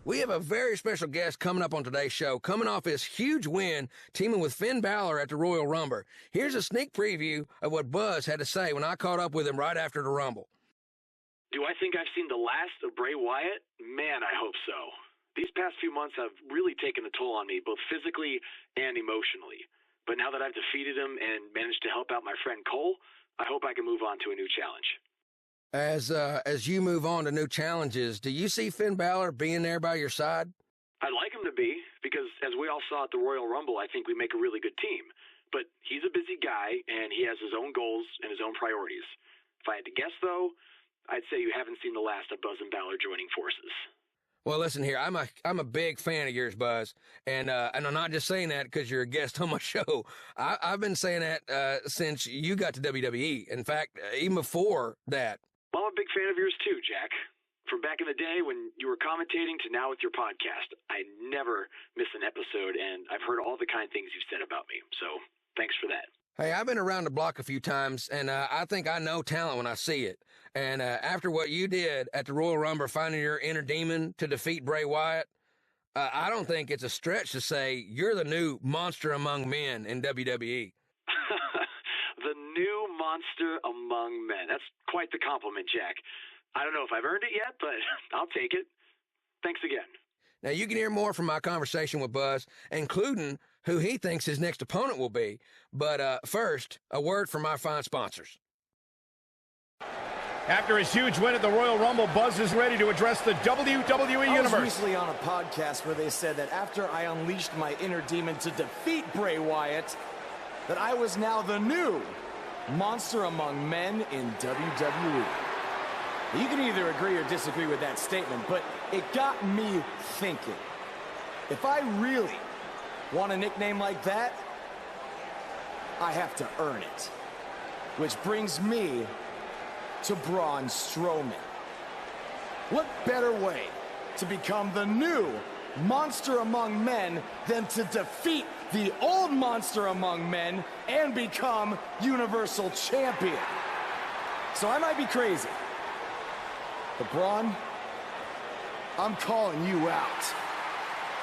We have a very special guest coming up on today's show, coming off his huge win, teaming with Finn Balor at the Royal Rumble. Here's a sneak preview of what Buzz had to say when I caught up with him right after the Rumble. Do I think I've seen the last of Bray Wyatt? Man, I hope so. These past few months have really taken a toll on me, both physically and emotionally. But now that I've defeated him and managed to help out my friend Cole, I hope I can move on to a new challenge. As you move on to new challenges, do you see Finn Balor being there by your side? I'd like him to be, because as we all saw at the Royal Rumble, I think we make a really good team. But he's a busy guy, and he has his own goals and his own priorities. If I had to guess, though, I'd say you haven't seen the last of Buzz and Balor joining forces. Well, listen here, I'm a big fan of yours, Buzz, and I'm not just saying that because you're a guest on my show. I've been saying that since you got to WWE. In fact, even before that. Well, I'm a big fan of yours too, Jack. From back in the day when you were commentating to now with your podcast, I never miss an episode, and I've heard all the kind things you've said about me. So thanks for that. Hey, I've been around the block a few times, and I think I know talent when I see it. And after what you did at the Royal Rumble, finding your inner demon to defeat Bray Wyatt, I don't think it's a stretch to say you're the new monster among men in WWE. The new monster among men. That's quite the compliment, Jack. I don't know if I've earned it yet, but I'll take it. Thanks again. Now, you can hear more from my conversation with Buzz, including who he thinks his next opponent will be. But first, a word from our fine sponsors. After his huge win at the Royal Rumble, Buzz is ready to address the WWE Universe. I was recently on a podcast where they said that after I unleashed my inner demon to defeat Bray Wyatt, that I was now the new monster among men in WWE. You can either agree or disagree with that statement, but it got me thinking. If I really want a nickname like that, I have to earn it. Which brings me to Braun Strowman. What better way to become the new monster among men than to defeat the old monster among men and become Universal Champion? So I might be crazy, but Braun, I'm calling you out.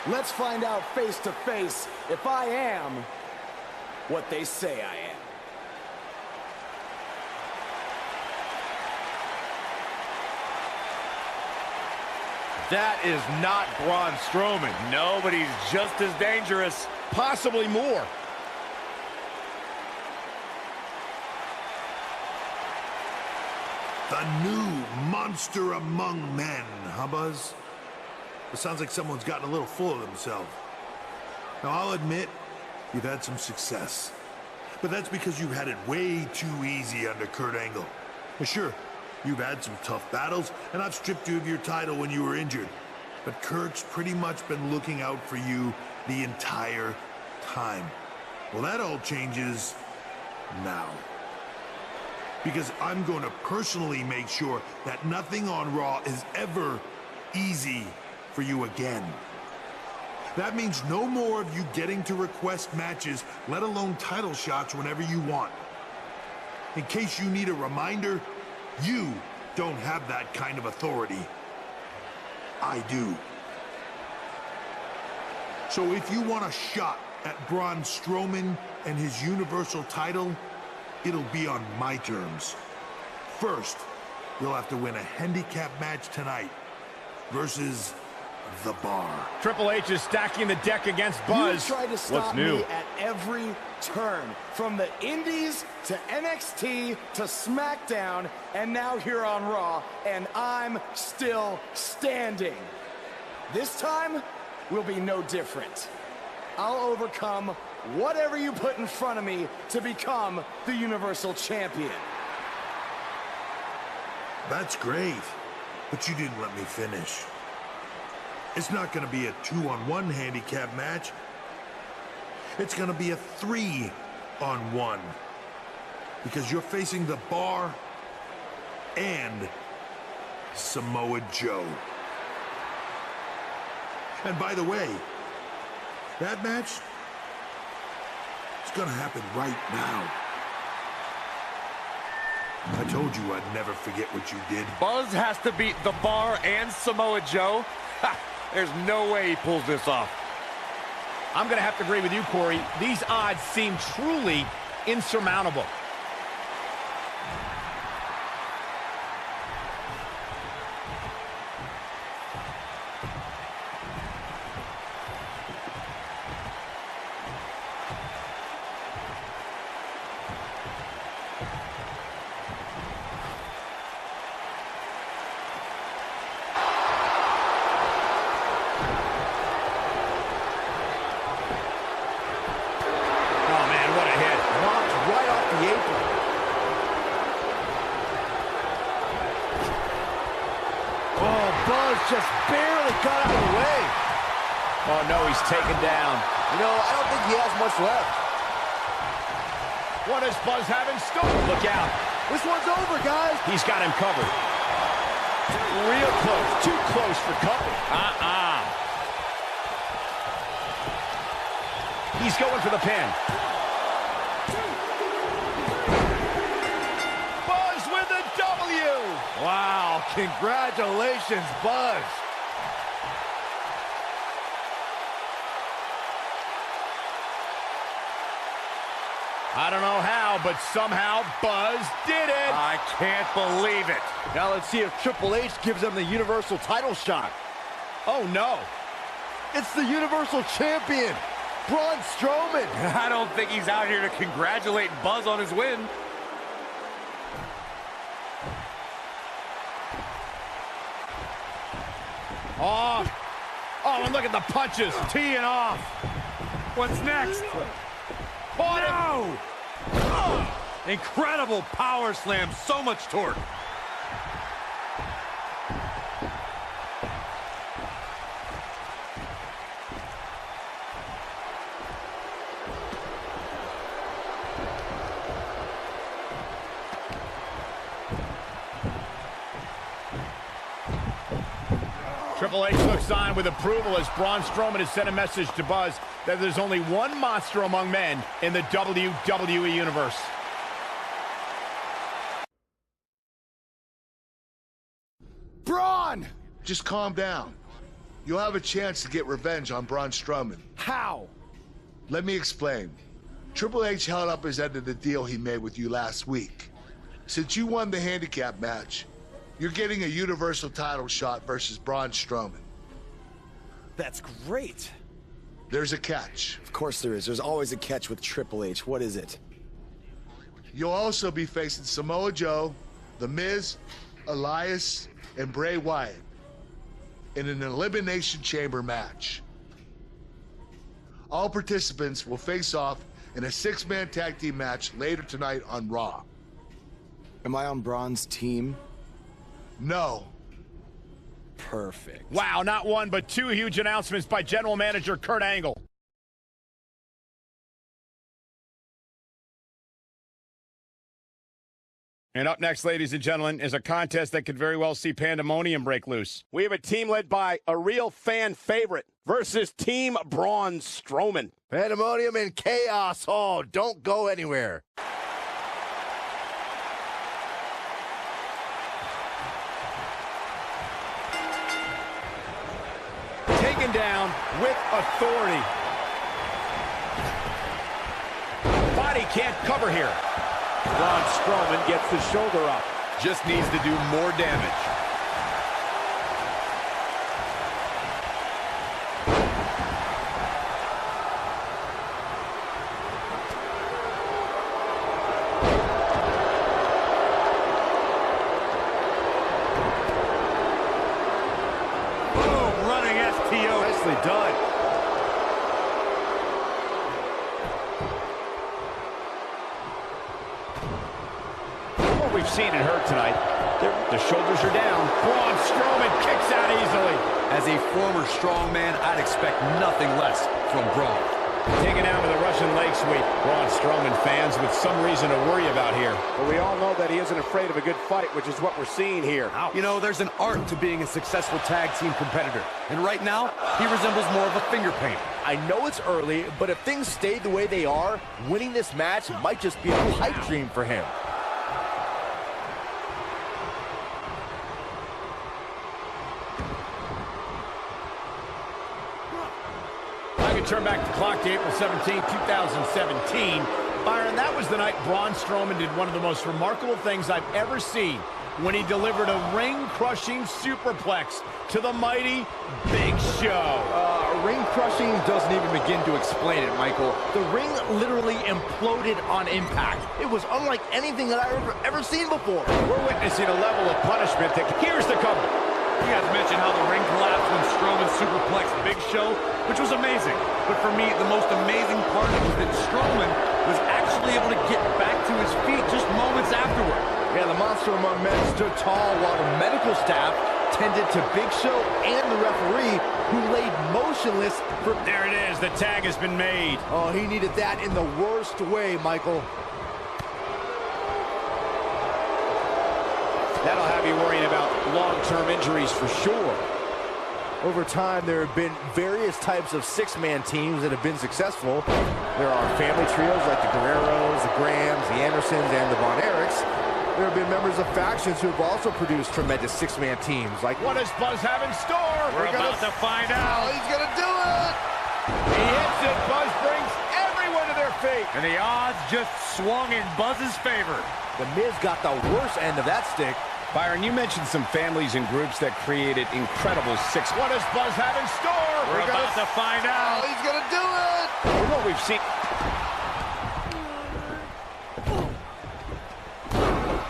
Let's find out face to face if I am what they say I am. That is not Braun Strowman. No, but he's just as dangerous. Possibly more. The new monster among men, huh, Buzz? It sounds like someone's gotten a little full of themselves. Now, I'll admit, you've had some success. But that's because you've had it way too easy under Kurt Angle. And sure, you've had some tough battles, and I've stripped you of your title when you were injured. But Kurt's pretty much been looking out for you the entire time. Well, that all changes now. Because I'm going to personally make sure that nothing on Raw is ever easy for you again. That means no more of you getting to request matches, let alone title shots whenever you want. In case you need a reminder, you don't have that kind of authority. I do. So if you want a shot at Braun Strowman and his Universal title, it'll be on my terms. First, you'll have to win a handicap match tonight versus The Bar. Triple H is stacking the deck against Buzz. You tried to stop What's new? me at every turn, from the Indies to NXT to SmackDown, and now here on Raw, and I'm still standing. This time will be no different. I'll overcome whatever you put in front of me to become the Universal Champion. That's great, but you didn't let me finish. It's not going to be a 2-on-1 handicap match. It's going to be a 3-on-1. Because you're facing The Bar and Samoa Joe. And by the way, that match is going to happen right now. I told you I'd never forget what you did. Buzz has to beat The Bar and Samoa Joe? Ha! There's no way he pulls this off. I'm going to have to agree with you, Corey. These odds seem truly insurmountable. Just barely got out of the way. Oh, no, he's taken down. You know, I don't think he has much left. What is Buzz having stolen? Look out. This one's over, guys. He's got him covered. Real close. Too close for cover. He's going for the pin. Buzz with the W. Wow, congratulations, Buzz. I don't know how, but somehow Buzz did it. I can't believe it. Now let's see if Triple H gives him the Universal title shot. Oh, no. It's the Universal Champion, Braun Strowman. I don't think he's out here to congratulate Buzz on his win. Oh, and look at the punches. Teeing off. What's next? Caught him. Oh, incredible power slam. So much torque. Triple H looks on with approval as Braun Strowman has sent a message to Buzz that there's only one monster among men in the WWE Universe. Braun! Just calm down. You'll have a chance to get revenge on Braun Strowman. How? Let me explain. Triple H held up his end of the deal he made with you last week. Since you won the handicap match, you're getting a Universal title shot versus Braun Strowman. That's great. There's a catch. Of course there is. There's always a catch with Triple H. What is it? You'll also be facing Samoa Joe, The Miz, Elias, and Bray Wyatt in an Elimination Chamber match. All participants will face off in a 6-man tag team match later tonight on Raw. Am I on Braun's team? No. Perfect. Wow, not one, but two huge announcements by General Manager Kurt Angle. And up next, ladies and gentlemen, is a contest that could very well see pandemonium break loose. We have a team led by a real fan favorite versus Team Braun Strowman. Pandemonium and chaos. Oh, don't go anywhere. Taken down with authority. Body can't cover here. Braun Strowman gets the shoulder up. Just needs to do more damage. Boom, running STO. Nicely done. We've seen and heard tonight. The shoulders are down. Braun Strowman kicks out easily. As a former strongman, I'd expect nothing less from Braun. Taken out with a Russian leg sweep. Braun Strowman fans with some reason to worry about here. But we all know that he isn't afraid of a good fight, which is what we're seeing here. You know, there's an art to being a successful tag team competitor. And right now, he resembles more of a finger painter. I know it's early, but if things stay the way they are, winning this match might just be a pipe dream for him. turn back the clock to April 17, 2017. Byron, that was the night Braun Strowman did one of the most remarkable things I've ever seen when he delivered a ring-crushing superplex to the mighty Big Show. Ring-crushing doesn't even begin to explain it, Michael. The ring literally imploded on impact. It was unlike anything that I've ever seen before. We're witnessing a level of punishment that... Here's the cover. You guys mentioned how the ring collapsed when Strowman superplexed Big Show, which was amazing. But for me, the most amazing part was that Strowman was actually able to get back to his feet just moments afterward. Yeah, the monster among men stood tall while the medical staff tended to Big Show and the referee, who laid motionless for... There it is. The tag has been made. Oh, he needed that in the worst way, Michael. That'll have you worrying about long-term injuries for sure. Over time, there have been various types of six-man teams that have been successful. There are family trios like the Guerreros, the Grahams, the Andersons, and the Von Erichs. There have been members of factions who have also produced tremendous six-man teams. Like, what does Buzz have in store? We're about to find out. Oh, he's gonna do it! He hits it. Buzz brings everyone to their feet. And the odds just swung in Buzz's favor. The Miz got the worst end of that stick. Byron, you mentioned some families and groups that created incredible six. What does Buzz have in store? We're about to find out. Oh, he's gonna do it! From what we've seen...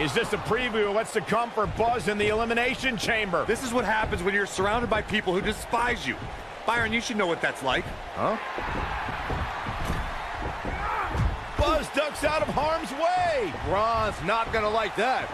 Is this a preview of what's to come for Buzz in the Elimination Chamber? This is what happens when you're surrounded by people who despise you. Byron, you should know what that's like. Huh? Buzz ducks out of harm's way. Braun's not gonna like that.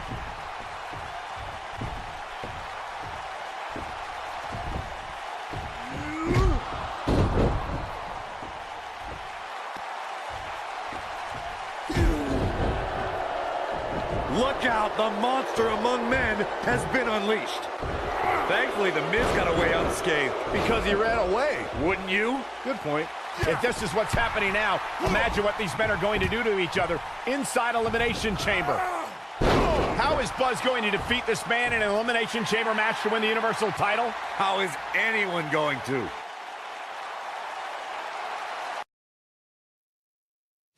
Look out, the monster among men has been unleashed. Thankfully, the Miz got away unscathed. Because he ran away. Wouldn't you? Good point. If this is what's happening now, imagine what these men are going to do to each other inside Elimination Chamber. How is Buzz going to defeat this man in an Elimination Chamber match to win the Universal title? How is anyone going to?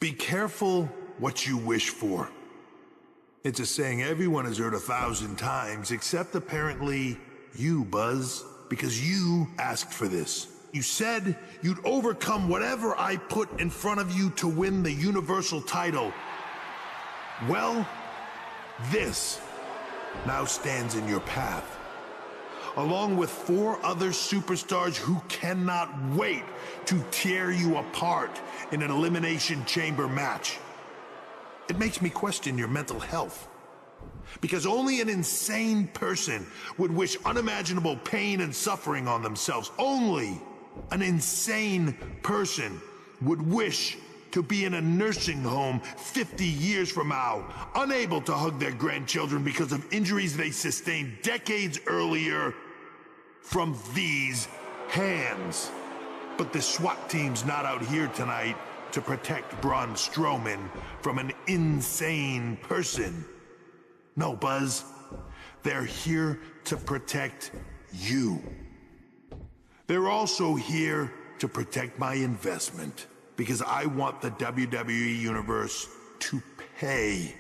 Be careful what you wish for. It's a saying everyone has heard 1,000 times, except apparently you, Buzz, because you asked for this. You said you'd overcome whatever I put in front of you to win the Universal title. Well, this now stands in your path, along with 4 other superstars who cannot wait to tear you apart in an Elimination Chamber match. It makes me question your mental health. Because only an insane person would wish unimaginable pain and suffering on themselves. Only an insane person would wish to be in a nursing home 50 years from now, unable to hug their grandchildren because of injuries they sustained decades earlier from these hands. But the SWAT team's not out here tonight to protect Braun Strowman from an insane person. No, Buzz. They're here to protect you. They're also here to protect my investment, because I want the WWE Universe to pay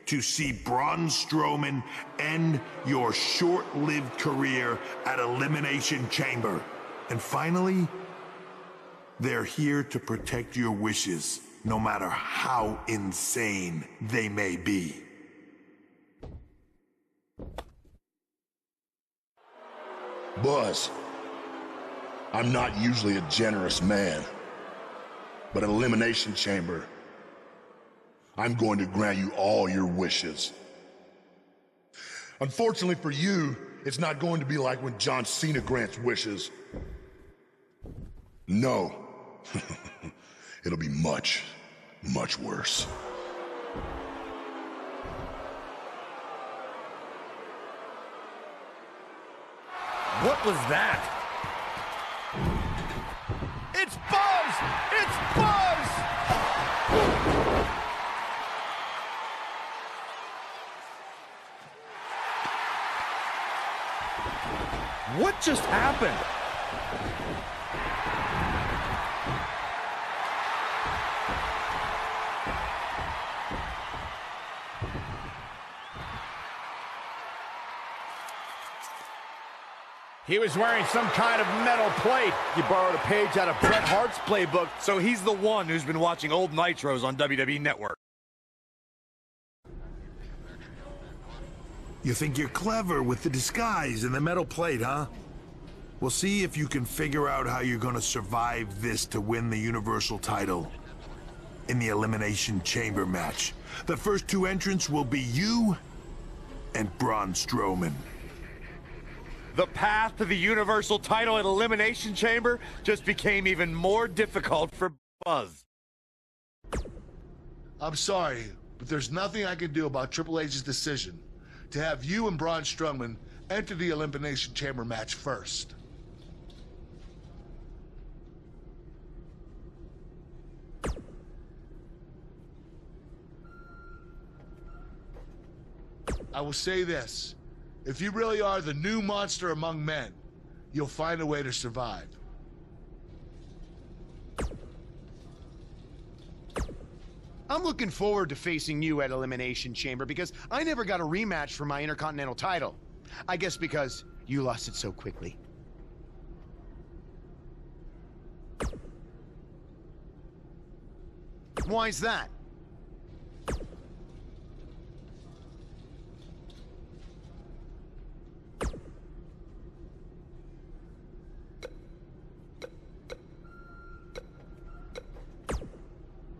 to see Braun Strowman end your short-lived career at Elimination Chamber. And finally, they're here to protect your wishes, no matter how insane they may be. Buzz, I'm not usually a generous man, but at Elimination Chamber, I'm going to grant you all your wishes. Unfortunately for you, it's not going to be like when John Cena grants wishes. No. It'll be much, much worse. What was that? It's Buzz! It's Buzz! What just happened? He was wearing some kind of metal plate. You borrowed a page out of Bret Hart's playbook. So he's the one who's been watching old Nitros on WWE Network. You think you're clever with the disguise and the metal plate, huh? We'll see if you can figure out how you're gonna survive this to win the Universal title in the Elimination Chamber match. The first two entrants will be you and Braun Strowman. The path to the Universal title at Elimination Chamber just became even more difficult for Buzz. I'm sorry, but there's nothing I can do about Triple H's decision to have you and Braun Strowman enter the Elimination Chamber match first. I will say this. If you really are the new monster among men, you'll find a way to survive. I'm looking forward to facing you at Elimination Chamber because I never got a rematch for my Intercontinental title. I guess because you lost it so quickly. Why's that?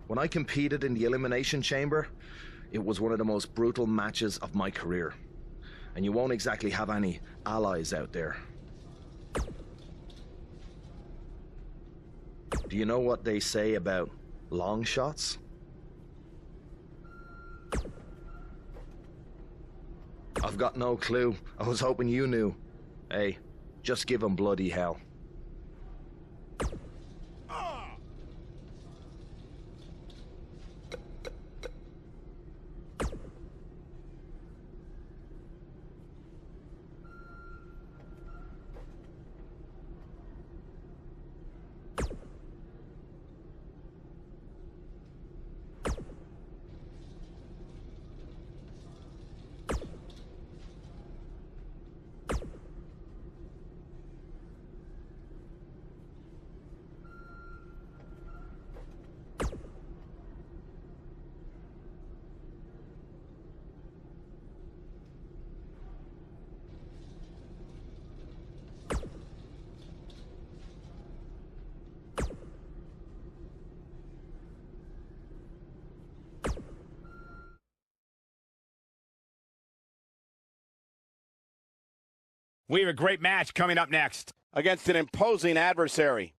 When I competed in the Elimination Chamber, it was one of the most brutal matches of my career. And you won't exactly have any allies out there. Do you know what they say about long shots? I've got no clue. I was hoping you knew. Hey, just give them bloody hell. We have a great match coming up next. Against an imposing adversary.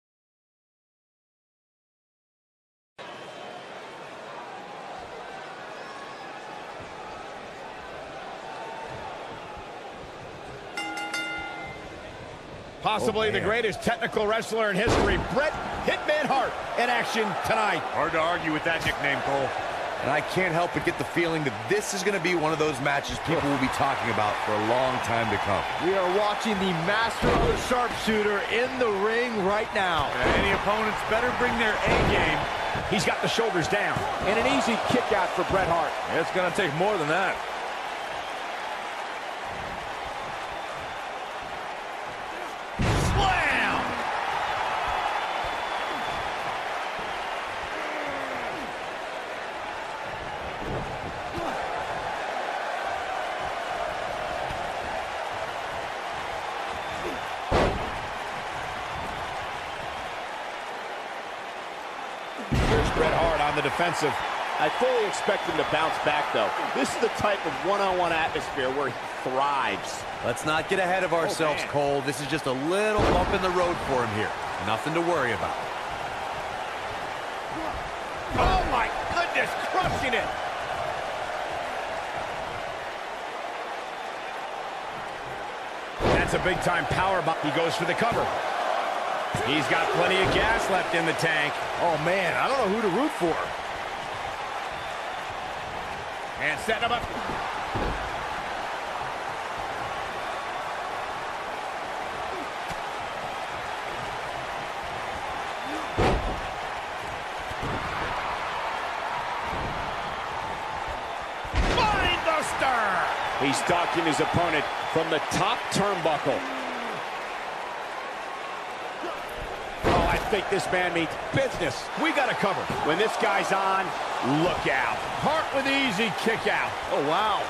Possibly the greatest technical wrestler in history, Bret Hitman Hart, in action tonight. Hard to argue with that nickname, Cole. And I can't help but get the feeling that this is going to be one of those matches people will be talking about for a long time to come. We are watching the master of the sharpshooter in the ring right now. And any opponents better bring their A-game. He's got the shoulders down. And an easy kick out for Bret Hart. It's going to take more than that. Here's Bret Hart on the defensive. I fully expect him to bounce back, though. This is the type of one-on-one atmosphere where he thrives. Let's not get ahead of ourselves, Cole. This is just a little bump in the road for him here. Nothing to worry about. Oh, my goodness, crushing it. That's a big-time power bomb. He goes for the cover. He's got plenty of gas left in the tank. Oh, man, I don't know who to root for. And setting him up. Spinebuster! He's stalking his opponent from the top turnbuckle. think this man means business. We got to cover. When this guy's on, look out. Hart with the easy kick out. Oh, wow.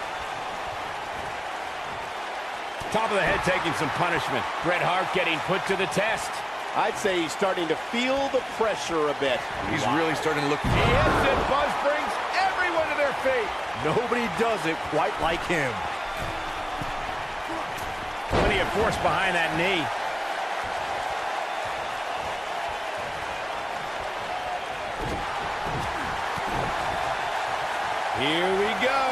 Top of the head taking some punishment. Bret Hart getting put to the test. I'd say he's starting to feel the pressure a bit. He's really starting to look... He hits it. Buzz brings everyone to their feet. Nobody does it quite like him. Plenty of force behind that knee. Here we go.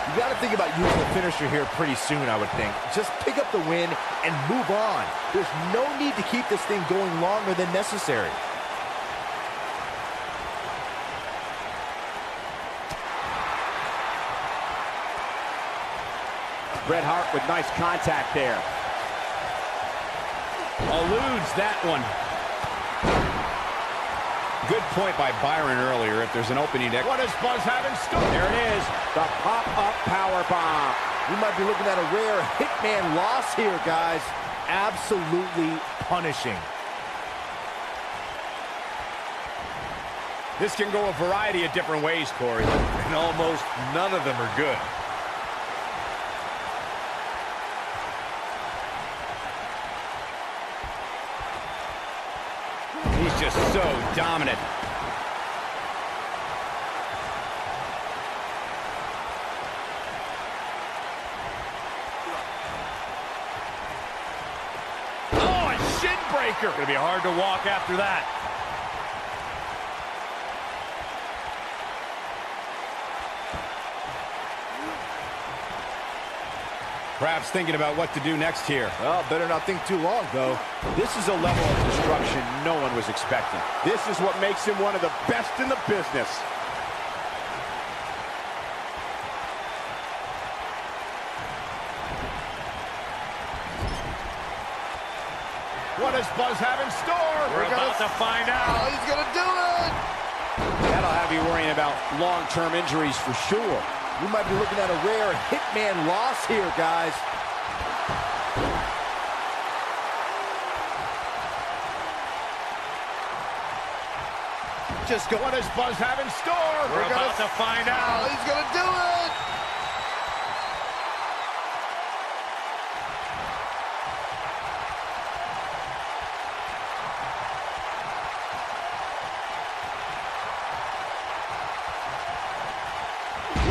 You got to think about using the finisher here pretty soon, I would think. Just pick up the win and move on. There's no need to keep this thing going longer than necessary. Bret Hart with nice contact there. Eludes that one. Good point by Byron earlier. If there's an opening there. What does Buzz have in store? There it is. The pop-up power bomb. We might be looking at a rare hitman loss here, guys. Absolutely punishing. This can go a variety of different ways, Corey. And almost none of them are good. He's just so dominant. Oh, a shin breaker. Gonna be hard to walk after that. Perhaps thinking about what to do next here. Well, better not think too long, though. This is a level of destruction no one was expecting. This is what makes him one of the best in the business. What does Buzz have in store? We're about to find out. Oh, he's going to do it! That'll have you worrying about long-term injuries for sure. We might be looking at a rare hitman loss here, guys. Just go. What does Buzz have in store? We're about to find out. Oh, he's going to do it!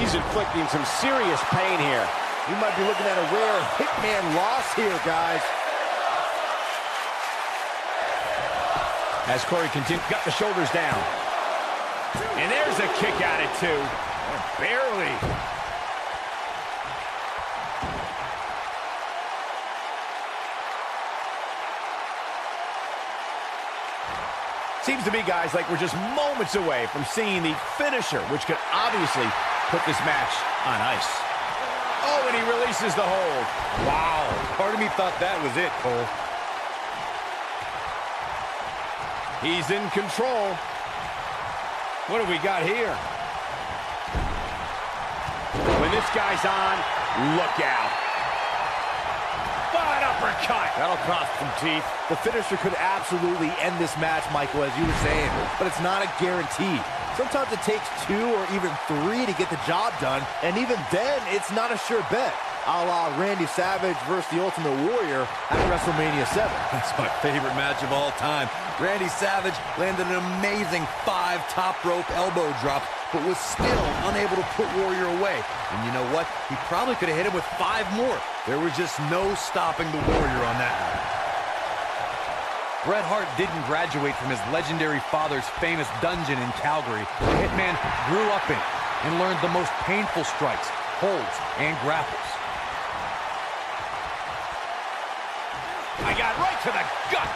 He's inflicting some serious pain here. We might be looking at a rare hitman loss here, guys. As Corey continues, got the shoulders down. And there's a kick out at two. Barely. Seems to be, guys, like we're just moments away from seeing the finisher, which could obviously put this match on ice. Oh, and he releases the hold. Wow. Part of me thought that was it, Cole. He's in control. What do we got here? When this guy's on, look out. What uppercut. That'll cost some teeth. The finisher could absolutely end this match, Michael, as you were saying, but it's not a guarantee. Sometimes it takes 2 or even 3 to get the job done, and even then, it's not a sure bet. A la Randy Savage versus the Ultimate Warrior at WrestleMania 7. That's my favorite match of all time. Randy Savage landed an amazing 5 top rope elbow drops, but was still unable to put Warrior away. And you know what? He probably could have hit him with 5 more. There was just no stopping the Warrior on that one. Bret Hart didn't graduate from his legendary father's famous dungeon in Calgary. The Hitman grew up in and learned the most painful strikes, holds, and grapples. I got right to the gut.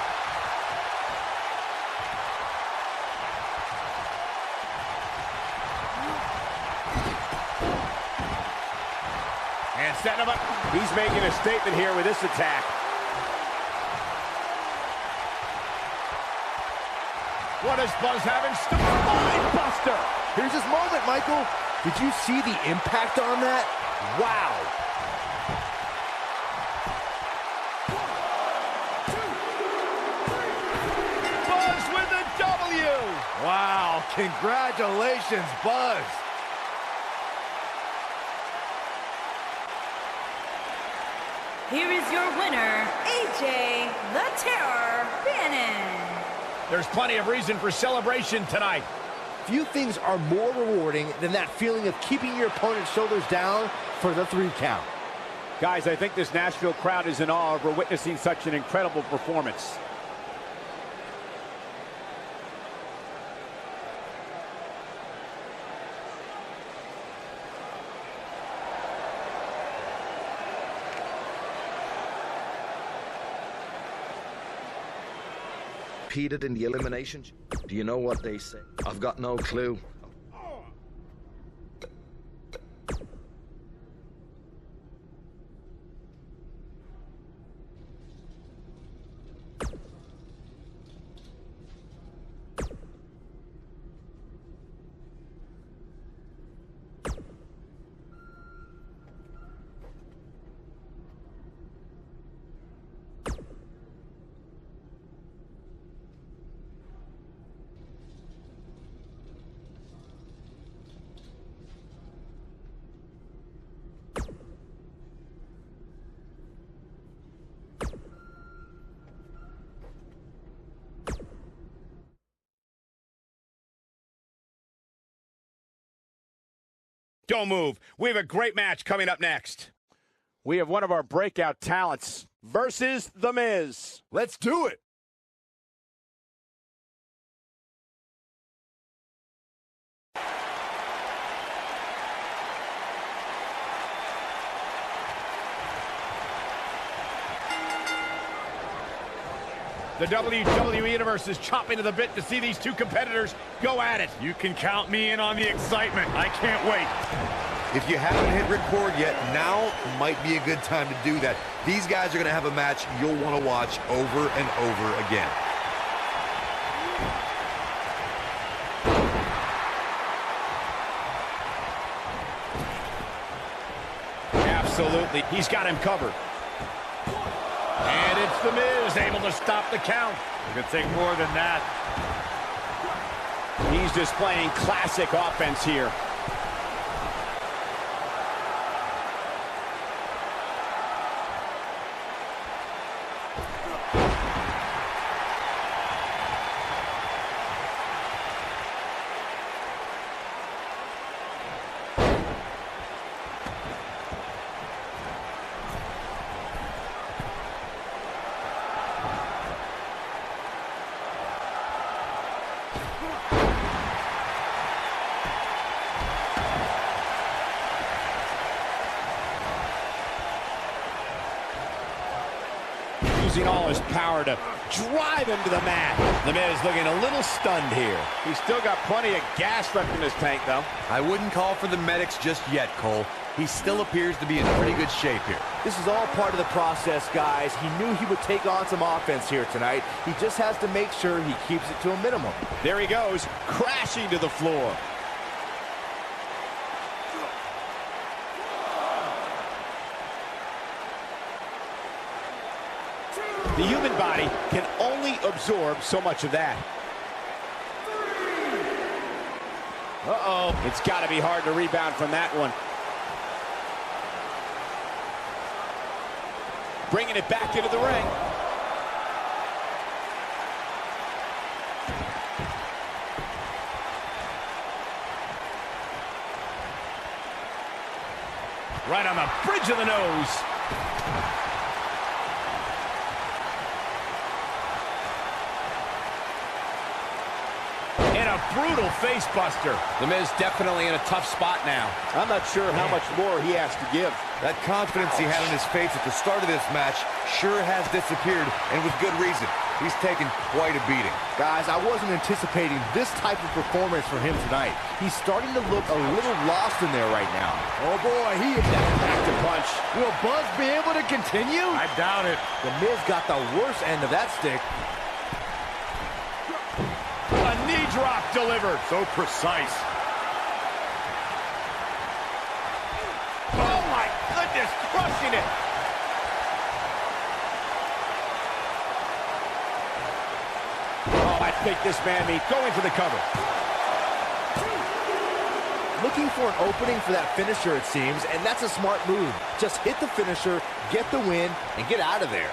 And setting him up. He's making a statement here with this attack. What does Buzz have in store? Mind Buster. Here's his moment, Michael. Did you see the impact on that? Wow. Buzz with the Wow, congratulations, Buzz. Here is your winner, AJ the Terror Bannon. There's plenty of reason for celebration tonight. Few things are more rewarding than that feeling of keeping your opponent's shoulders down for the 3 count. Guys, I think this Nashville crowd is in awe over witnessing such an incredible performance. Competed in the elimination. Do you know what they say? I've got no clue. Don't move. We have a great match coming up next. We have one of our breakout talents versus The Miz. Let's do it. The WWE Universe is chopping to the bit to see these two competitors go at it. You can count me in on the excitement. I can't wait. If you haven't hit record yet, now might be a good time to do that. These guys are going to have a match you'll want to watch over and over again. Absolutely. He's got him covered. And it's The Miz, able to stop the count. It could take more than that. He's displaying classic offense here. Using all his power to drive him to the mat. The Miz looking a little stunned here. He's still got plenty of gas left in his tank, though. I wouldn't call for the medics just yet, Cole. He still appears to be in pretty good shape here. This is all part of the process, guys. He knew he would take on some offense here tonight. He just has to make sure he keeps it to a minimum. There he goes, crashing to the floor. The human body can only absorb so much of that. Uh-oh. It's got to be hard to rebound from that one. Bringing it back into the ring. Right on the bridge of the nose. Brutal face buster. The Miz definitely in a tough spot now. I'm not sure how much more he has to give. That confidence he had on his face at the start of this match sure has disappeared, and with good reason. He's taken quite a beating. Guys, I wasn't anticipating this type of performance from him tonight. He's starting to look a little lost in there right now. Oh boy, he is back to punch. Will Buzz be able to continue? I doubt it. The Miz got the worst end of that stick. A knee drop delivered. So precise. Oh my goodness, crushing it. Oh, I make this man meet. Going for the cover. Looking for an opening for that finisher, it seems, and that's a smart move. Just hit the finisher, get the win, and get out of there.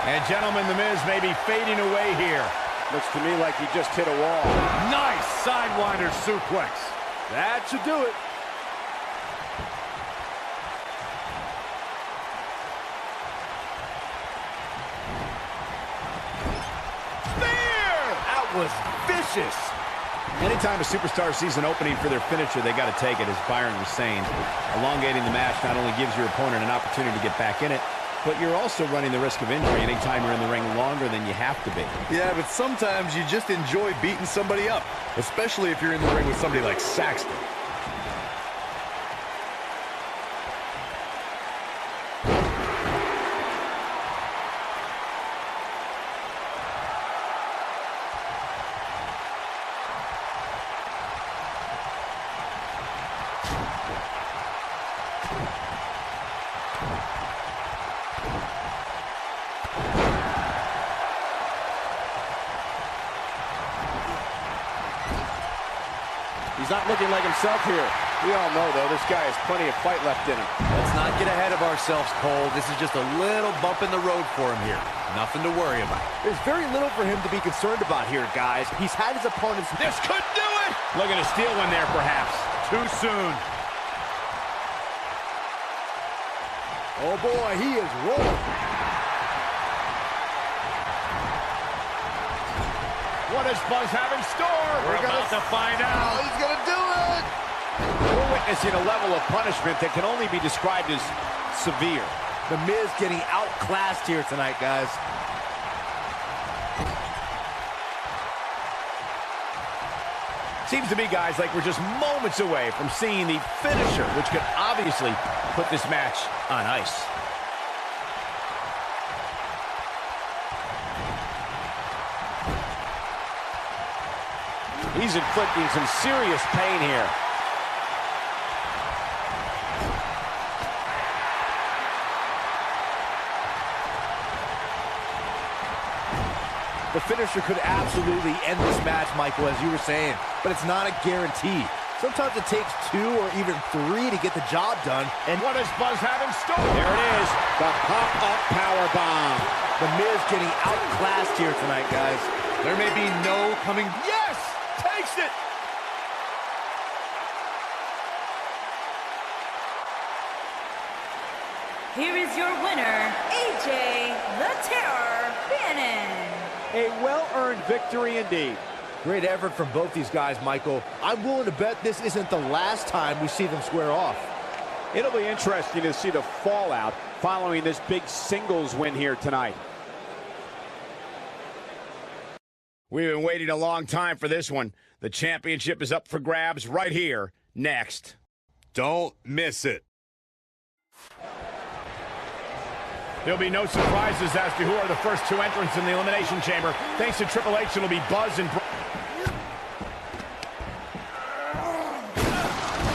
And gentlemen, The Miz may be fading away here. Looks to me like he just hit a wall. Nice sidewinder suplex. That should do it. Spear! That was vicious. Anytime a superstar sees an opening for their finisher, they got to take it, as Byron was saying. Elongating the match not only gives your opponent an opportunity to get back in it, but you're also running the risk of injury anytime you're in the ring longer than you have to be. Yeah, but sometimes you just enjoy beating somebody up, especially if you're in the ring with somebody like Saxton. He's not looking like himself here. We all know, though, this guy has plenty of fight left in him. Let's not get ahead of ourselves, Cole. This is just a little bump in the road for him here. Nothing to worry about. There's very little for him to be concerned about here, guys. He's had his opponents. This could do it! Looking to steal one there, perhaps. Too soon. Oh, boy, he is rolling. What does Buzz have in store? We're about to find out. Oh, he's going to do it. We're witnessing a level of punishment that can only be described as severe. The Miz getting outclassed here tonight, guys. Seems to me, guys, like we're just moments away from seeing the finisher, which could obviously put this match on ice. He's inflicting some serious pain here. The finisher could absolutely end this match, Michael, as you were saying, but it's not a guarantee. Sometimes it takes 2 or even 3 to get the job done. And what does Buzz have in store? There it is, the pop-up powerbomb. The Miz getting outclassed here tonight, guys. There may be no coming. Yes! Takes it! Here is your winner, A.J. the Terror Bannon. A well-earned victory indeed. Great effort from both these guys, Michael. I'm willing to bet this isn't the last time we see them square off. It'll be interesting to see the fallout following this big singles win here tonight. We've been waiting a long time for this one. The championship is up for grabs right here, next. Don't miss it. There'll be no surprises as to who are the first 2 entrants in the Elimination Chamber. Thanks to Triple H, it'll be Buzz and...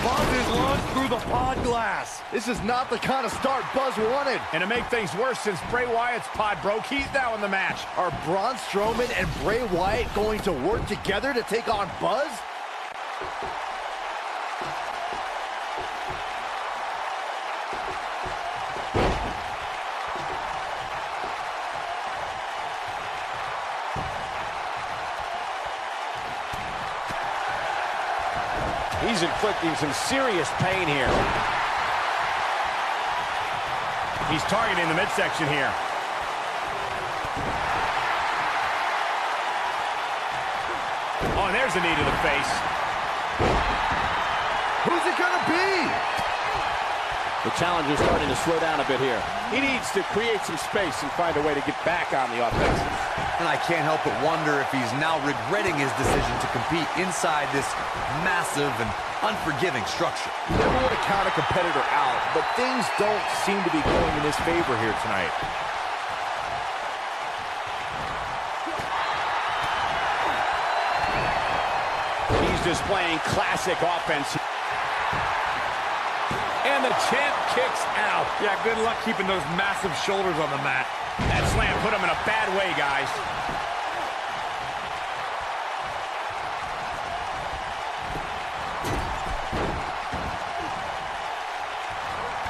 Buzz is launched through the pod glass. This is not the kind of start Buzz wanted. And to make things worse, since Bray Wyatt's pod broke, he's now in the match. Are Braun Strowman and Bray Wyatt going to work together to take on Buzz? He's inflicting some serious pain here. He's targeting the midsection here. Oh, and there's a knee to the face. Who's it gonna be? The challenger's starting to slow down a bit here. He needs to create some space and find a way to get back on the offensive. And I can't help but wonder if he's now regretting his decision to compete inside this massive and unforgiving structure. You never want to count a competitor out, but things don't seem to be going in his favor here tonight. He's displaying classic offense. And the champ kicks out. Yeah, good luck keeping those massive shoulders on the mat. That slam put him in a bad way, guys.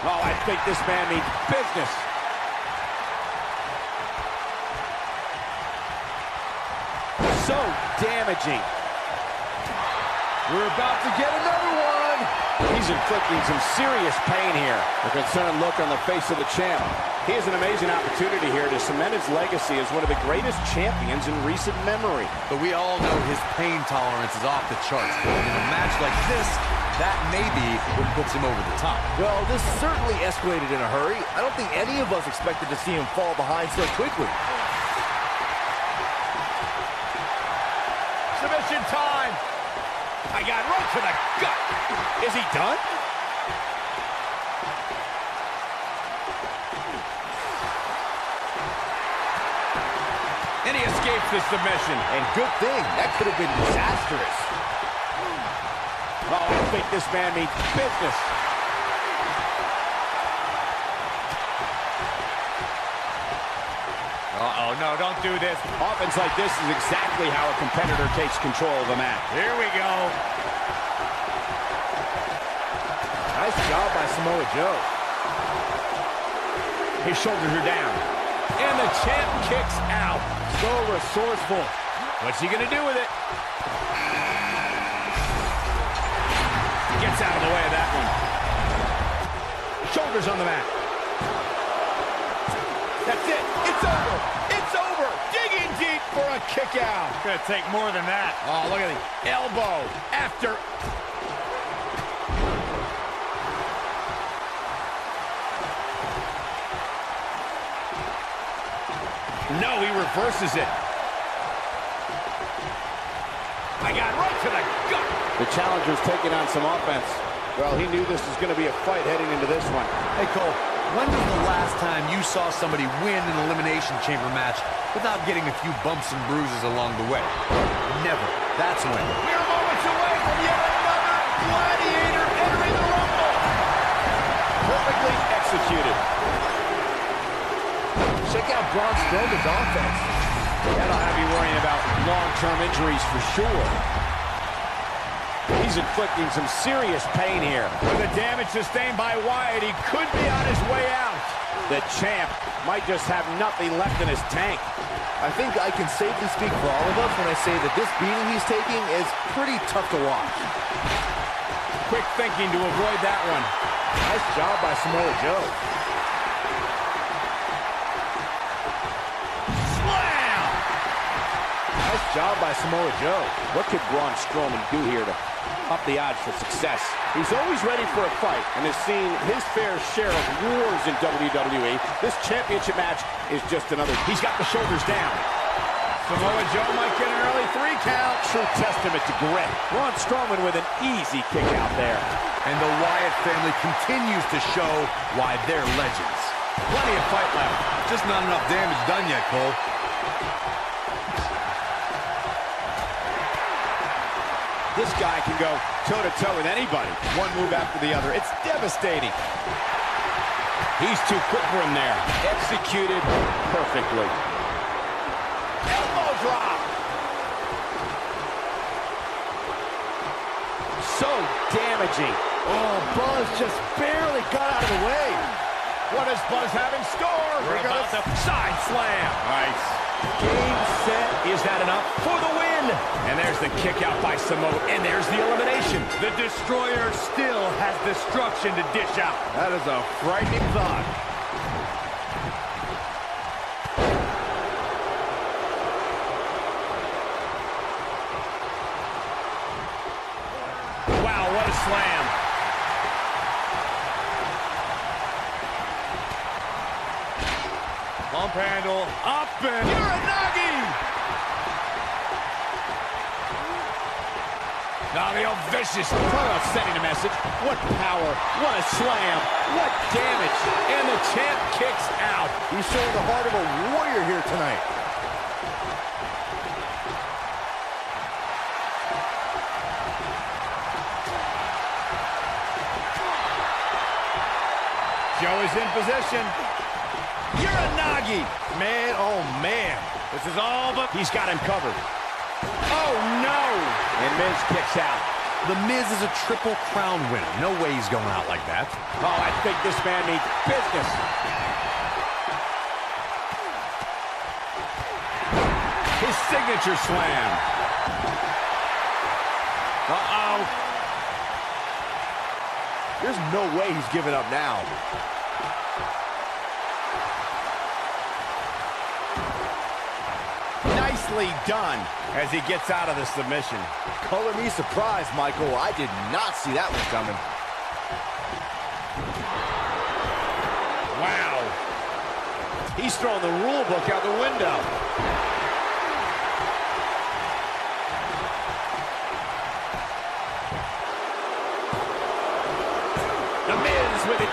Oh, I think this man means business. So damaging. We're about to get another one. He's inflicting some serious pain here. A concerned look on the face of the champ. He has an amazing opportunity here to cement his legacy as one of the greatest champions in recent memory. But we all know his pain tolerance is off the charts. And in a match like this, that may be what puts him over the top. Well, this certainly escalated in a hurry. I don't think any of us expected to see him fall behind so quickly. Submission time. I got right to the gut. Is he done? And he escapes the submission. And good thing. That could have been disastrous. Oh, I think this man means business. Uh-oh, no, don't do this. Offense like this is exactly how a competitor takes control of a match. Here we go. Nice job by Samoa Joe. His shoulders are down. And the champ kicks out. So resourceful. What's he going to do with it? Gets out of the way of that one. Shoulders on the mat. That's it. It's over. It's over. Digging deep for a kick out. It's going to take more than that. Oh, look at the elbow after. No, he reverses it. I got right to the gut. The challenger's taking on some offense. Well, he knew this was going to be a fight heading into this one. Hey, Cole, when was the last time you saw somebody win an Elimination Chamber match without getting a few bumps and bruises along the way? Never. That's when. We're moments away from yet another gladiator entering the Rumble. Perfectly executed. Check out Braun Strowman's offense. That'll have you worrying about long-term injuries for sure. He's inflicting some serious pain here. With the damage sustained by Wyatt, he could be on his way out. The champ might just have nothing left in his tank. I think I can safely speak for all of us when I say that this beating he's taking is pretty tough to watch. Quick thinking to avoid that one. Nice job by Samoa Joe. Slam! Nice job by Samoa Joe. What could Braun Strowman do here to up the odds for success? He's always ready for a fight and has seen his fair share of wars in WWE. This championship match is just another. He's got the shoulders down. Samoa Joe might get an early 3 count. True testament to grit. Braun Strowman with an easy kick out there. And the Wyatt family continues to show why they're legends. Plenty of fight left. Just not enough damage done yet, Cole. This guy can go toe-to-toe with anybody. One move after the other. It's devastating. He's too quick for him there. Executed perfectly. Elbow drop. So damaging. Oh, Buzz just barely got out of the way. What does Buzz have in store? We're about to side slam. Nice. Game, set. Is that enough for the win? And there's the kick out by Samoa. And there's the elimination. The Destroyer still has destruction to dish out. That is a frightening thought. Wow, what a slam. Pump handle. Up and... Uranagi! Now the old vicious. Talk about sending a message. What power. What a slam. What damage. And the champ kicks out. He's showing the heart of a warrior here tonight. Joe is in position. Uranagi. Man, oh man. This is all but... He's got him covered. Oh, no. And Miz kicks out. The Miz is a Triple Crown winner. No way he's going out like that. Oh, I think this man needs business. His signature slam. Uh-oh. There's no way he's giving up now. Nicely done as he gets out of the submission. Color me surprised, Michael. I did not see that one coming. Wow. He's throwing the rule book out the window. The Miz with it.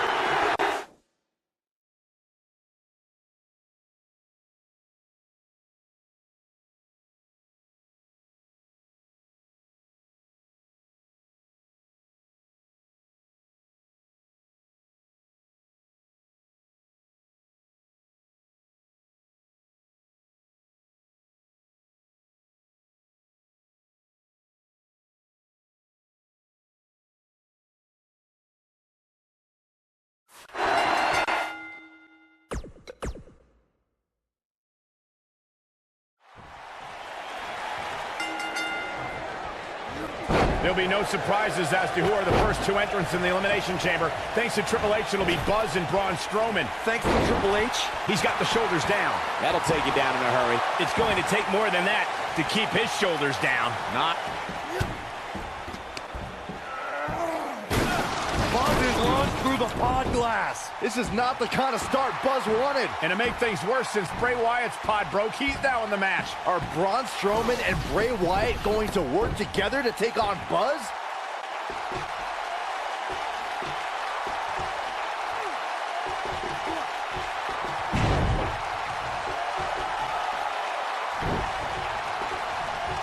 There'll be no surprises as to who are the first two entrants in the Elimination Chamber. Thanks to Triple H, it'll be Buzz and Braun Strowman. Thanks to Triple H. He's got the shoulders down. That'll take you down in a hurry. It's going to take more than that to keep his shoulders down. Not. Buzz is launched through the pod glass. This is not the kind of start Buzz wanted. And to make things worse, since Bray Wyatt's pod broke, he's now in the match. Are Braun Strowman and Bray Wyatt going to work together to take on Buzz?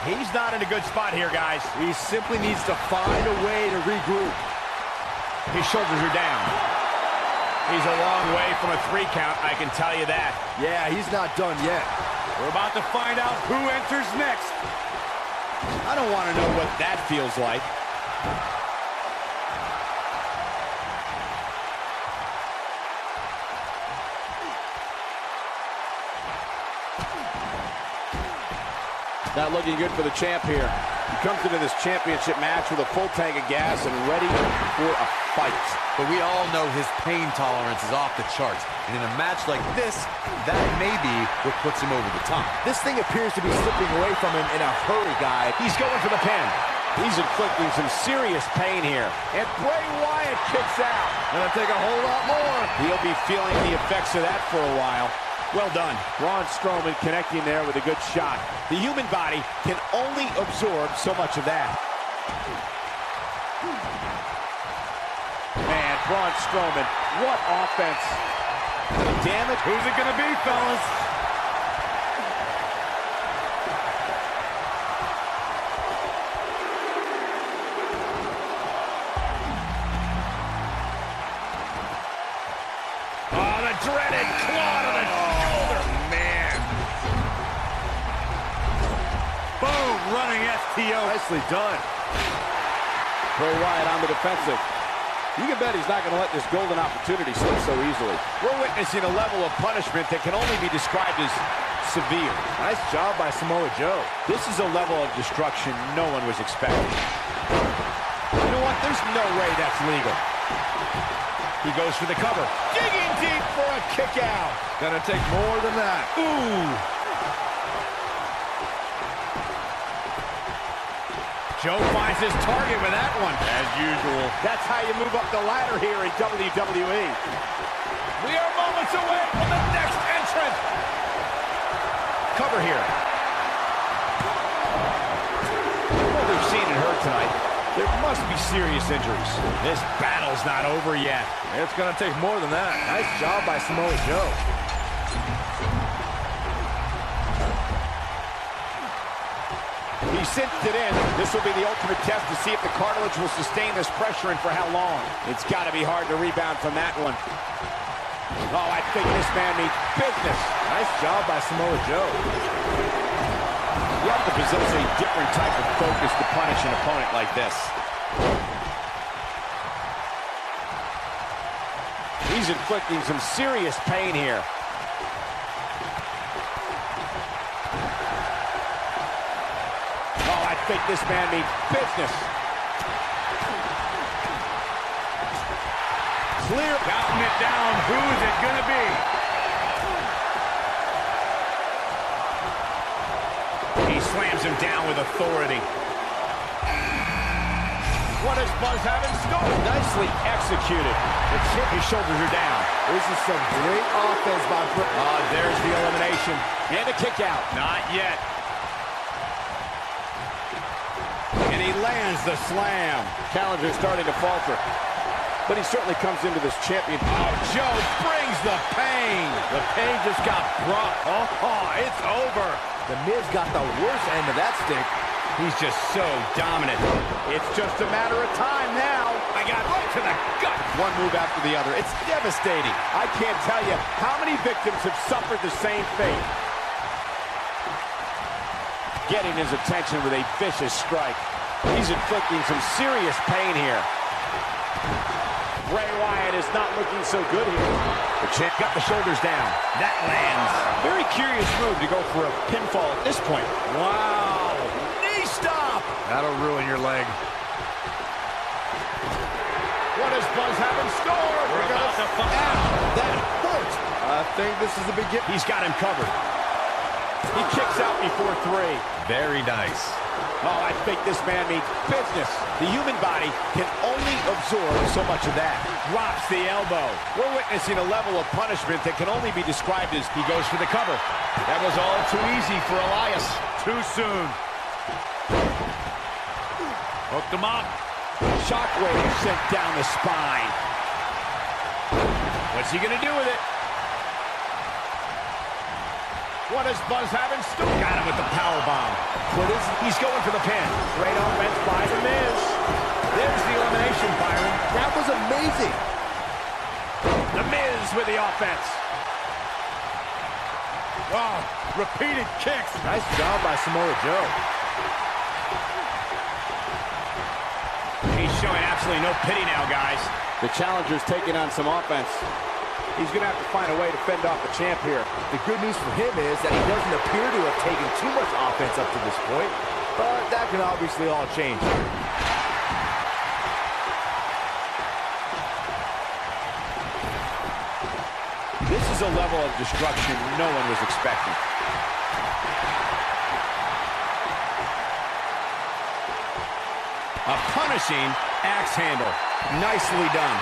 He's not in a good spot here, guys. He simply needs to find a way to regroup. His shoulders are down. He's a long way from a 3 count, I can tell you that. Yeah, he's not done yet. We're about to find out who enters next. I don't want to know what that feels like. Not looking good for the champ here. He comes into this championship match with a full tank of gas and ready for a fight. But we all know his pain tolerance is off the charts. And in a match like this, that may be what puts him over the top. This thing appears to be slipping away from him in a hurry, guy. He's going for the pin. He's inflicting some serious pain here. And Bray Wyatt kicks out. Gonna take a whole lot more. He'll be feeling the effects of that for a while. Well done. Braun Strowman connecting there with a good shot. The human body can only absorb so much of that. Man, Braun Strowman, what offense. Damage. Who's it going to be, fellas? Oh, the dreaded claw to the shoulder. Man. Boom, running STO. Nicely done. Bray Wyatt on the defensive. You can bet he's not going to let this golden opportunity slip so easily. We're witnessing a level of punishment that can only be described as severe. Nice job by Samoa Joe. This is a level of destruction no one was expecting. You know what? There's no way that's legal. He goes for the cover. Digging deep for a kick out. Gonna take more than that. Ooh. Joe finds his target with that one. As usual. That's how you move up the ladder here in WWE. We are moments away from the next entrant. Cover here. What we've seen and heard tonight, there must be serious injuries. This battle's not over yet. It's going to take more than that. Nice job by Samoa Joe. He cinched it in. This will be the ultimate test to see if the cartilage will sustain this pressure and for how long. It's got to be hard to rebound from that one. Oh, I think this man needs business. Nice job by Samoa Joe. You have to possess a different type of focus to punish an opponent like this. He's inflicting some serious pain here. Oh, I think this man means business. Clear. Counting it down. Who is it going to be? He slams him down with authority. What does Buzz have in store? Nicely executed. His shoulders are down. This is some great offense by Brooke. Oh, there's the elimination. And a kick out. Not yet. And he lands the slam. Challenger's starting to falter. But he certainly comes into this champion. Oh, Joe brings the pain. The pain just got brought. Oh, it's over. The Miz got the worst end of that stick. He's just so dominant. It's just a matter of time now. I got right to the gut. One move after the other. It's devastating. I can't tell you how many victims have suffered the same fate. Getting his attention with a vicious strike. He's inflicting some serious pain here. Bray Wyatt is not looking so good here. The champ got the shoulders down. That lands. Very curious move to go for a pinfall at this point. Wow. Knee stop. That'll ruin your leg. What does Buzz have in store? We're about to find out. That hurt. I think this is the beginning. He's got him covered. He kicks out before 3. Very nice. Oh, I think this man means business. The human body can only absorb so much of that. Drops the elbow. We're witnessing a level of punishment that can only be described as he goes for the cover. That was all too easy for Elias. Too soon. Hooked him up. Shockwave sent down the spine. What's he gonna do with it? What does Buzz have in store? Got him with the powerbomb. He's going for the pin. Great offense by The Miz. There's the elimination, Byron. That was amazing. The Miz with the offense. Wow, repeated kicks. Nice job by Samoa Joe. He's showing absolutely no pity now, guys. The challenger's taking on some offense. He's going to have to find a way to fend off the champ here. The good news for him is that he doesn't appear to have taken too much offense up to this point, but that can obviously all change. This is a level of destruction no one was expecting. A punishing axe handle. Nicely done.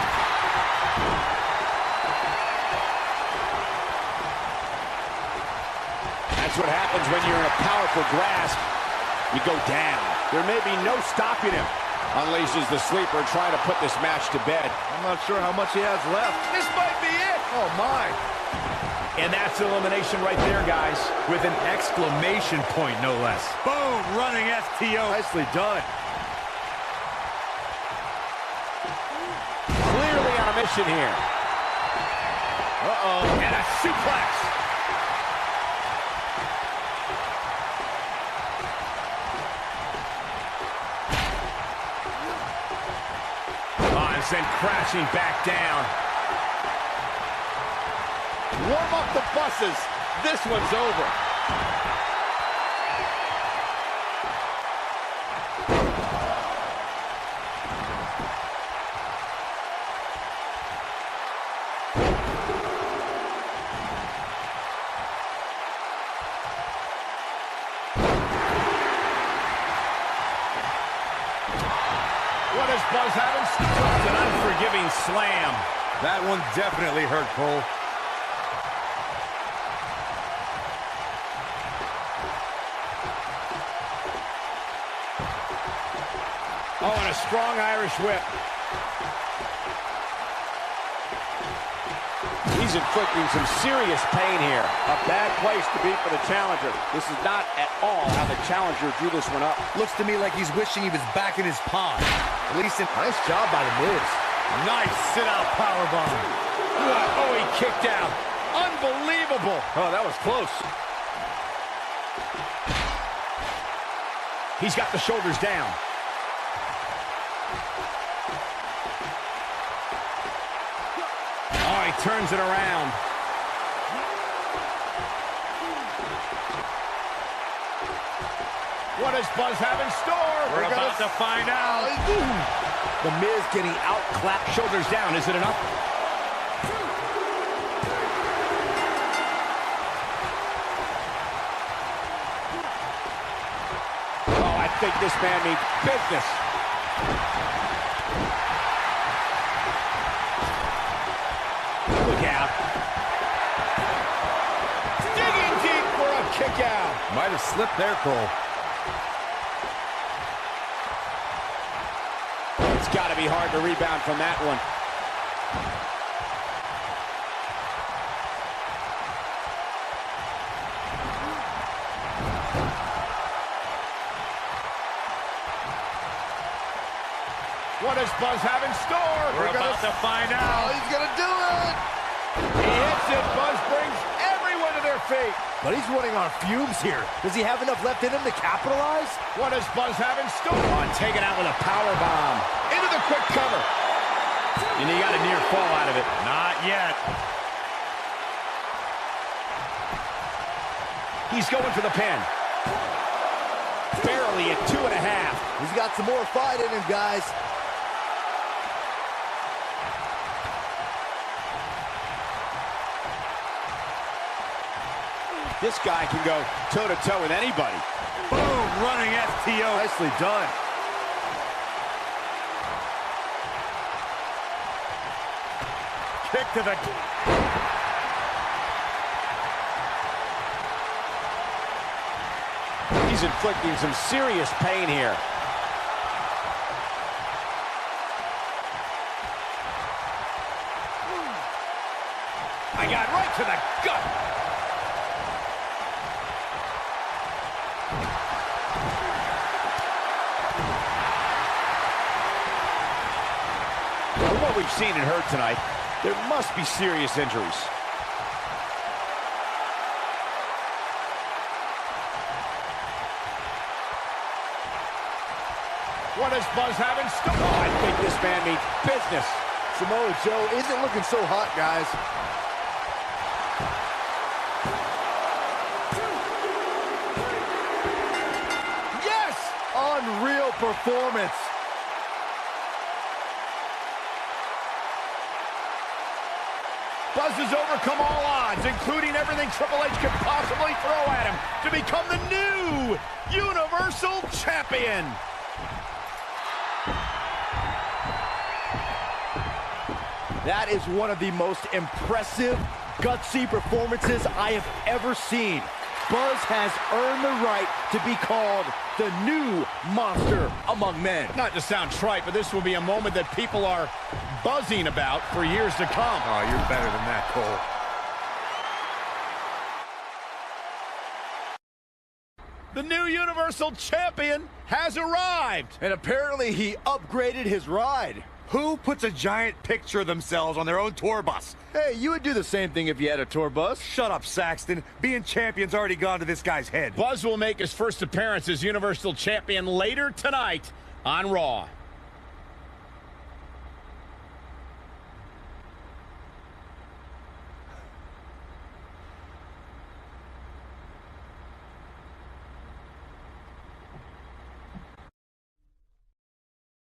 That's what happens when you're in a powerful grasp. You go down. There may be no stopping him. Unleashes the sleeper trying to put this match to bed. I'm not sure how much he has left. This might be it. Oh, my. And that's elimination right there, guys, with an exclamation point, no less. Boom, running STO. Nicely done. Clearly on a mission here. Uh-oh. And a suplex. Sent crashing back down. Warm up the buses. This one's over. What does Buzz have in store? An unforgiving slam. That one definitely hurt, Cole. Oh, and a strong Irish whip. He's inflicting some serious pain here. A bad place to be for the challenger. This is not at all how the challenger drew this one up. Looks to me like he's wishing he was back in his pond. At least in... Nice job by The Miz. Nice sit-out powerbomb. Oh, he kicked out. Unbelievable. Oh, that was close. He's got the shoulders down. he turns it around. What does Buzz have in store? We're about to find out. The Miz getting outclapped. Shoulders down. Is it enough? Oh, I think this man means business. Look out. Digging deep for a kick out. Might have slipped there, Cole. It's got to be hard to rebound from that one. What does Buzz have in store? We're about to find out. He's gonna do it! He hits it. Buzz brings everyone to their feet. But he's running on fumes here. Does he have enough left in him to capitalize? What does Buzz have in store? On, taken out with a power bomb. Into the quick cover. And he got a near fall out of it. Not yet. He's going for the pin. Barely at 2.5. He's got some more fight in him, guys. This guy can go toe-to-toe with anybody. Boom, running STO. Nicely done. Kick to the... He's inflicting some serious pain here. I got right to the gut. From what we've seen and heard tonight, there must be serious injuries. What does Buzz have in store? Oh, I think this man means business. Samoa Joe isn't looking so hot, guys. Yes! Unreal performance. Buzz has overcome all odds, including everything Triple H could possibly throw at him, to become the new Universal Champion. That is one of the most impressive, gutsy performances I have ever seen. Buzz has earned the right to be called the new monster among men. Not to sound trite, but this will be a moment that people are buzzing about for years to come. Oh, you're better than that, Cole. The new Universal Champion has arrived. And apparently he upgraded his ride. Who puts a giant picture of themselves on their own tour bus? Hey, you would do the same thing if you had a tour bus. Shut up, Saxton. Being champion's already gone to this guy's head. Buzz will make his first appearance as Universal Champion later tonight on Raw.